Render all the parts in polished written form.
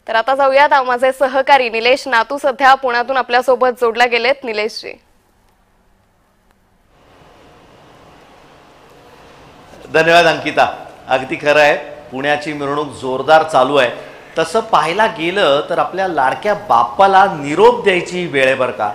तर आता जाऊयात माझे सहकारी निलेश नातू सध्या पुण्यातून आपल्या सोबत जोडला गेलेत। निलेशजी, धन्यवाद अंकिता। अगदी खरं आहे, पुण्याची मिरवणूक जोरदार चालू आहे। तसं पाहायला गेलं तर आपल्या लाडक्या बाप्पाला निरोप द्यायची वेळ आहे बरं का,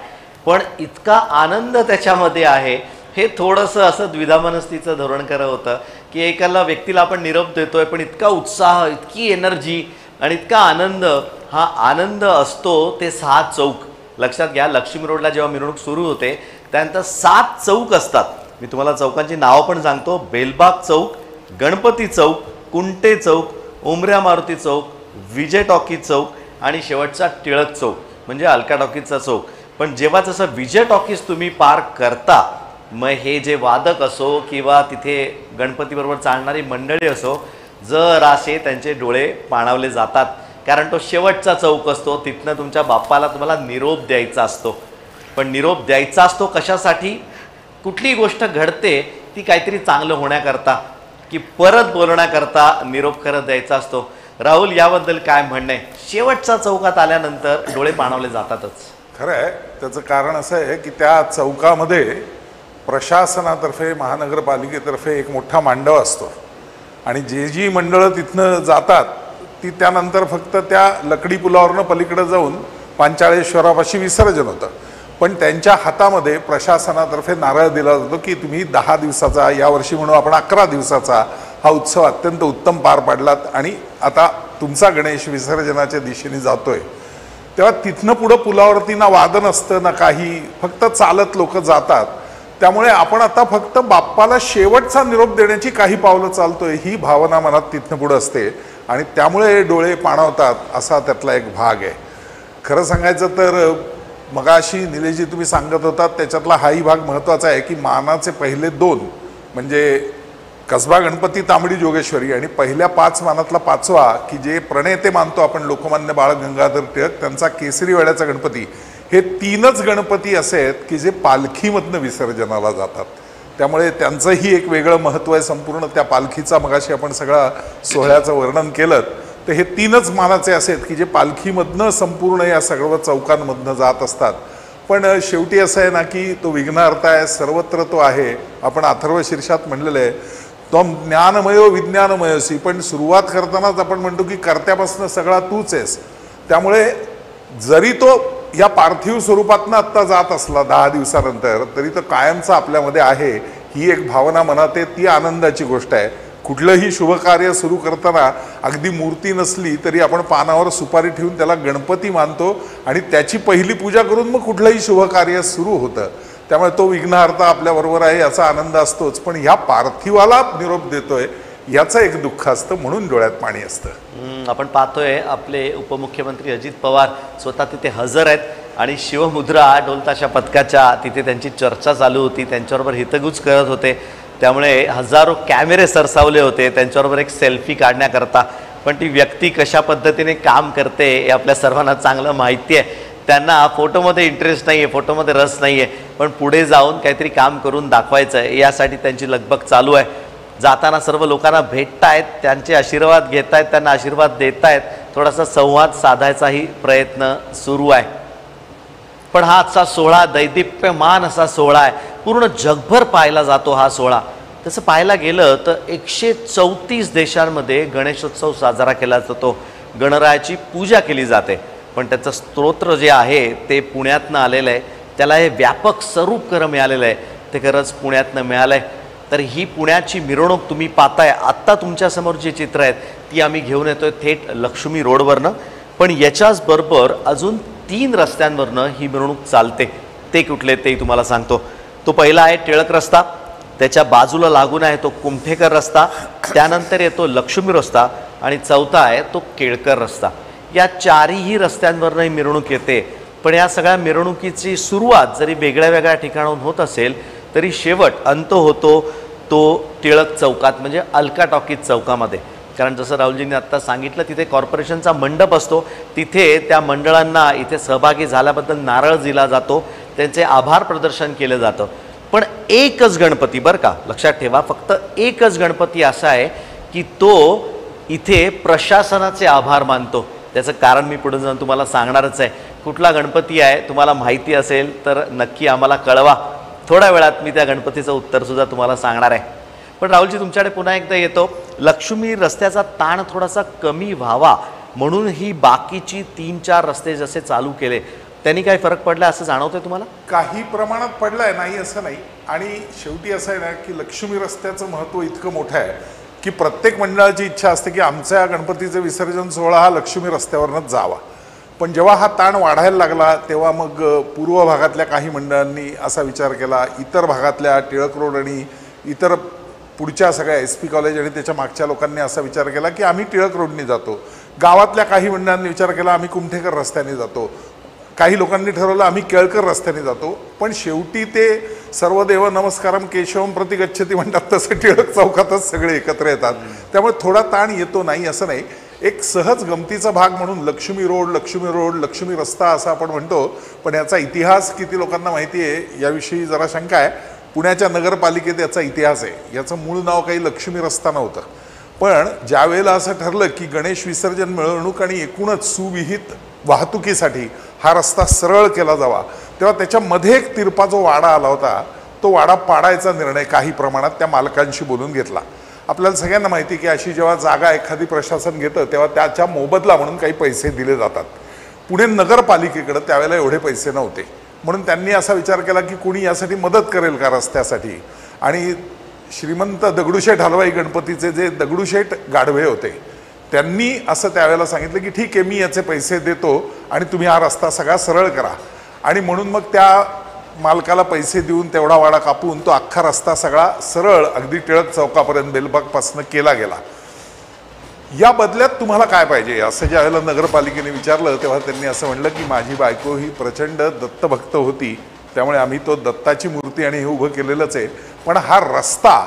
पण इतका आनंद त्याच्यामध्ये आहे हे थोडंसं असं द्विधा मनस्थितीचं धोरण खरं होतं की एकाला व्यक्तीला आपण निरोप देतोय पण इतका उत्साह, इतकी एनर्जी आणि इतका आनंद, हा आनंद असतो ते 6 चौक। लक्षात घ्या, लक्ष्मी रोडला जेव्हा मिरवणूक सुरू होते त्यानंतर 7 चौक असतात। मी तुम्हाला चौकांची नावं पण सांगतो। बेलबाग चौक, गणपती चौक, कुंटे चौक, उमऱ्या मारुती चौक, विजय टॉकीज चौक आणि शेवटचा टिळक चौक म्हणजे अलका टॉकीजचा चौक। पण जेव्हा जसं विजय टॉकीज तुम्ही पार करता, मग हे जे वादक असो किंवा तिथे गणपतीबरोबर चालणारी मंडळी असो, जरासे त्यांचे डोळे पाणावले जातात, कारण तो शेवटचा चौक असतो। तिथनं तुमच्या बाप्पाला तुम्हाला निरोप द्यायचा असतो। पण निरोप द्यायचा असतो कशासाठी? कुठली गोष्ट घडते ती काहीतरी चांगलं होण्याकरता की परत बोलण्याकरता निरोप खरं द्यायचा असतो। राहुल, याबद्दल काय म्हणणं आहे? शेवटच्या चौकात आल्यानंतर डोळे पाणावले जातातच। खरं आहे, त्याचं कारण असं आहे की त्या चौकामध्ये प्रशासनातर्फे, महानगरपालिकेतर्फे एक मोठा मांडव असतो आणि जी मंडळं तिथनं जातात ती त्यानंतर फक्त त्या लकडी पुलावरनं पलीकडे जाऊन पांचाळेश्वरापाशी विसर्जन होतं। पण त्यांच्या हातामध्ये प्रशासनातर्फे नारळ दिला जातो की तुम्ही 10 दिवसाचा, यावर्षी म्हणून आपण 11 दिवसाचा हा उत्सव अत्यंत उत्तम पार पाडलात आणि आता तुमचा गणेश विसर्जनाच्या दिशेने जातोय। तेव्हा तिथनं पुढं पुलावरती ना वादन असतं ना काही, फक्त चालत लोक जातात। त्यामुळे आपण आता फक्त बाप्पाला शेवटचा निरोप देण्याची काही पावलं चालतोय ही भावना मनात तिथनं पुढं असते आणि त्यामुळे डोळे पाणावतात, असा त्यातला एक भाग आहे। खरं सांगायचं तर मगाशी निलेशजी तुम्ही सांगत होतात त्याच्यातला हाही भाग महत्त्वाचा आहे की मानाचे पहिले 2 म्हणजे कसबा गणपती, तांबडी जोगेश्वरी आणि पहिल्या 5 मानातला 5वा की जे प्रणेते मानतो आपण, लोकमान्य बाळ गंगाधर टिळक, त्यांचा केसरी वाड्याचा गणपती, हे 3च गणपती असे आहेत की जे पालखीमधनं विसर्जनाला जातात। त्यामुळे त्यांचंही एक वेगळं महत्त्व आहे। संपूर्ण त्या पालखीचा मगाशी आपण सगळा सोहळ्याचं वर्णन केलं तर हे 3च मानाचे असे आहेत की जे पालखीमधनं संपूर्ण या सर्व चौकांमधनं जात असतात। पण शेवटी असं आहे ना की तो विघ्नहर्ता आहे, सर्वत्र तो आहे। आपण अथर्व शीर्षात म्हणलेलं आहे तो ज्ञानमयो विज्ञानमयोसी, पण सुरुवात करतानाच आपण म्हणतो की कर्त्यापासून सगळा तूच आहेस। त्यामुळे जरी तो या पार्थिव स्वरूपातनं आत्ता जात असला 10 दिवसानंतर, तरी तो कायमचा आपल्यामध्ये आहे, ही एक भावना मनात आहे। ती आनंदाची गोष्ट आहे। कुठलंही शुभकार्य सुरू करताना अगदी मूर्ती नसली तरी आपण पानावर सुपारी ठेवून त्याला गणपती मानतो आणि त्याची पहिली पूजा करून मग कुठलंही शुभकार्य सुरू होतं। त्यामुळे तो विघ्नहर्ता आपल्याबरोबर आहे याचा आनंद असतोच, पण ह्या पार्थिवाला निरोप देतोय याचं एक दुःख असतं, म्हणून डोळ्यात पाणी असतं। आपण पाहतोय आपले उपमुख्यमंत्री अजित पवार स्वतः तिथे हजर आहेत आणि शिवमुद्रा ढोलताशा पथकाच्या तिथे त्यांची चर्चा चालू होती, त्यांच्याबरोबर हितगुज करत होते। त्यामुळे हजारो कॅमेरे सरसावले होते त्यांच्याबरोबर एक सेल्फी काढण्याकरता। पण ती व्यक्ती कशा पद्धतीने काम करते हे आपल्या सर्वांना चांगलं माहिती आहे। त्यांना फोटोमध्ये इंटरेस्ट नाही आहे, फोटोमध्ये रस नाही आहे, पण पुढे जाऊन काहीतरी काम करून दाखवायचं आहे यासाठी त्यांची लगबग चालू आहे। जाताना सर्व लोकांना भेटतायत, त्यांचे आशीर्वाद घेत आहेत, त्यांना आशीर्वाद देत आहेत, थोडासा संवाद साधायचाही प्रयत्न सुरू आहे। पण हा आजचा सोहळा दैदिप्यमान असा सोहळा आहे, पूर्ण जगभर पाहायला जातो हा सोहळा। तसं पाहायला गेलं तर 134 देशांमध्ये गणेशोत्सव साजरा केला जातो, गणरायाची पूजा केली जाते। पण त्याचं स्तोत्र जे आहे ते पुण्यातनं आलेलं आहे, त्याला हे व्यापक स्वरूप खरं मिळालेलं आहे, ते खरंच पुण्यातनं मिळालं आहे। तर ही पुण्याची मिरवणूक तुम्ही पाहताय, आत्ता तुमच्यासमोर जी चित्र आहेत ती आम्ही घेऊन येतोय थेट लक्ष्मी रोडवरनं। पण याच्याच बरोबर अजून 3 रस्त्यांवरनं ही मिरवणूक चालते। ते कुठले ते तुम्हाला सांगतो। तो पहिला आहे टिळक रस्ता, त्याच्या बाजूला लागून आहे तो कुमठेकर रस्ता, त्यानंतर येतो लक्ष्मी रस्ता आणि चौथा आहे तो केळकर रस्ता। या 4ही रस्त्यांवरनं ही मिरवणूक येते। पण या सगळ्या मिरवणुकीची सुरुवात जरी वेगळ्या वेगळ्या ठिकाणाहून होत असेल तरी शेवट अंत होतो तो टिळक चौकात म्हणजे अलका टॉकीज चौकामध्ये। कारण जसं राहुलजींनी आत्ता सांगितलं तिथे कॉर्पोरेशनचा मंडप असतो, तिथे त्या मंडळांना इथे सहभागी झाल्याबद्दल नारळ दिला जातो, त्यांचे आभार प्रदर्शन केलं जातं। पण एकच गणपती, बरं का लक्षात ठेवा, फक्त एकच गणपती असा आहे की तो इथे प्रशासनाचे आभार मानतो। त्याचं कारण मी पुढे जाऊन तुम्हाला सांगणारच आहे. कुठला गणपती आहे तुम्हाला माहिती असेल तर नक्की आम्हाला कळवा. थोड्या वेळात मी त्या गणपतीचं उत्तरसुद्धा तुम्हाला सांगणार आहे. पण राहुलजी तुमच्याकडे पुन्हा एकदा येतो. लक्ष्मी रस्त्याचा ताण थोडासा कमी व्हावा म्हणून ही बाकीची 3-4 रस्ते जसे चालू केले त्यांनी काही फरक पडला असं जाणवतंय तुम्हाला? काही प्रमाणात पडलाय, नाही असं नाही. आणि शेवटी असं आहे ना की लक्ष्मी रस्त्याचं महत्त्व इतकं मोठं आहे की प्रत्येक मंडळाची इच्छा असते की आमच्या गणपतीचं विसर्जन सोहळा हा लक्ष्मी रस्त्यावरनंच जावा. पण जेव्हा हा ताण वाढायला लागला तेव्हा मग पूर्व भागातल्या काही मंडळांनी असा विचार केला, इतर भागातल्या टिळक रोड आणि इतर पुढच्या सगळ्या SP कॉलेज आणि त्याच्या मागच्या लोकांनी असा विचार केला की आम्ही टिळक रोडनी जातो. गावातल्या काही मंडळांनी विचार केला आम्ही कुमठेकर रस्त्याने जातो. काही लोकांनी ठरवलं आम्ही केळकर रस्त्याने जातो. पण शेवटी ते सर्वदेव नमस्कारम केशवम प्रति गच्छती म्हणतात तसं टिळक चौकातच सगळे एकत्र येतात. त्यामुळे थोडा ताण येतो, नाही असं नाही. एक सहज गमतीचा भाग म्हणून लक्ष्मी रोड, लक्ष्मी रोड, लक्ष्मी रस्ता असं आपण म्हणतो. पण याचा इतिहास किती लोकांना माहिती आहे याविषयी जरा शंका आहे. पुण्याच्या नगरपालिकेत याचा इतिहास आहे. याचं मूळ नाव काही लक्ष्मी रस्ता नव्हतं. पण ज्या वेळेला असं ठरलं की गणेश विसर्जन मिरवणूक आणि एकूणच सुविहित वाहतुकीसाठी हा रस्ता सरळ केला जावा तेव्हा त्याच्यामध्ये एक तिरपा जो वाडा आला होता तो वाडा पाडायचा निर्णय काही प्रमाणात त्या मालकांशी बोलून घेतला. आपल्याला सगळ्यांना माहिती की अशी जेव्हा जागा एखादी प्रशासन घेतं तेव्हा त्याच्या मोबदला म्हणून काही पैसे दिले जातात. पुणे नगरपालिकेकडे त्यावेळेला एवढे पैसे नव्हते म्हणून त्यांनी असा विचार केला की कुणी यासाठी मदत करेल का रस्त्यासाठी. आणि श्रीमंत दगडूशेठ हलवाई गणपतीचे जे दगडूशेठ गाढवे होते त्यांनी असं त्यावेळेला सांगितलं की ठीक आहे मी याचे पैसे देतो आणि तुम्ही हा रस्ता सगळा सरळ करा. आणि म्हणून मग त्या मालकाला पैसे देऊन तेवढा वाडा कापून तो अख्खा रस्ता सगळा सरळ अगदी टिळक चौकापर्यंत बेलबागपासून केला गेला. या बदल्यात तुम्हाला काय पाहिजे असं ज्या वेळेला नगरपालिकेने विचारलं तेव्हा त्यांनी असं म्हणलं की माझी बायको ही प्रचंड दत्तभक्त होती त्यामुळे आम्ही तो दत्ताची मूर्ती आणि हे उभं केलेलंच आहे. पण हा रस्ता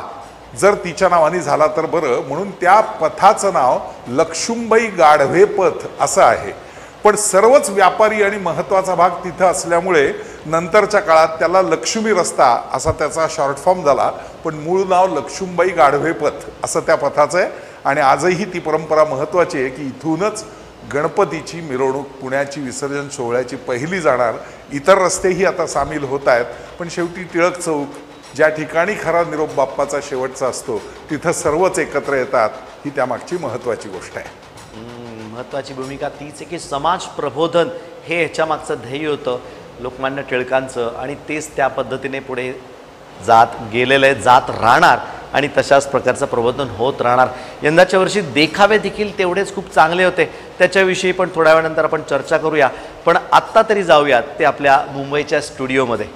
जर तिच्या नावाने झाला तर बरं म्हणून त्या पथाचं नाव लक्ष्मीबाई गाढवे पथ असं आहे. पण सर्वच व्यापारी आणि महत्त्वाचा भाग तिथं असल्यामुळे नंतरच्या काळात त्याला लक्ष्मी रस्ता असा त्याचा शॉर्ट फॉर्म झाला. पण मूळ नाव लक्ष्मीबाई गाढवे पथ असं त्या पथाचं आहे. आणि आजही ती परंपरा महत्त्वाची आहे की इथूनच गणपतीची मिरवणूक पुण्याची विसर्जन सोहळ्याची पहिली जाणार. इतर रस्तेही आता सामील होत आहेत. पण शेवटी टिळक चौक ज्या ठिकाणी खरा निरोप बाप्पाचा शेवटचा असतो तिथं सर्वच एकत्र येतात. ही त्यामागची महत्त्वाची गोष्ट आहे. महत्त्वाची भूमिका तीच आहे की समाज प्रबोधन हे ह्याच्या मागचं ध्येय होतं लोकमान्य टिळकांचं आणि तेच त्या पद्धतीने पुढे जात गेलेलं आहे, जात राहणार आणि तशाच प्रकारचं प्रबोधन होत राहणार. यंदाच्या वर्षी देखावे देखील तेवढेच खूप चांगले होते. त्याच्याविषयी पण थोड्या वेळानंतर आपण चर्चा करूया. पण आत्ता तरी जाऊयात ते आपल्या मुंबईच्या स्टुडिओमध्ये.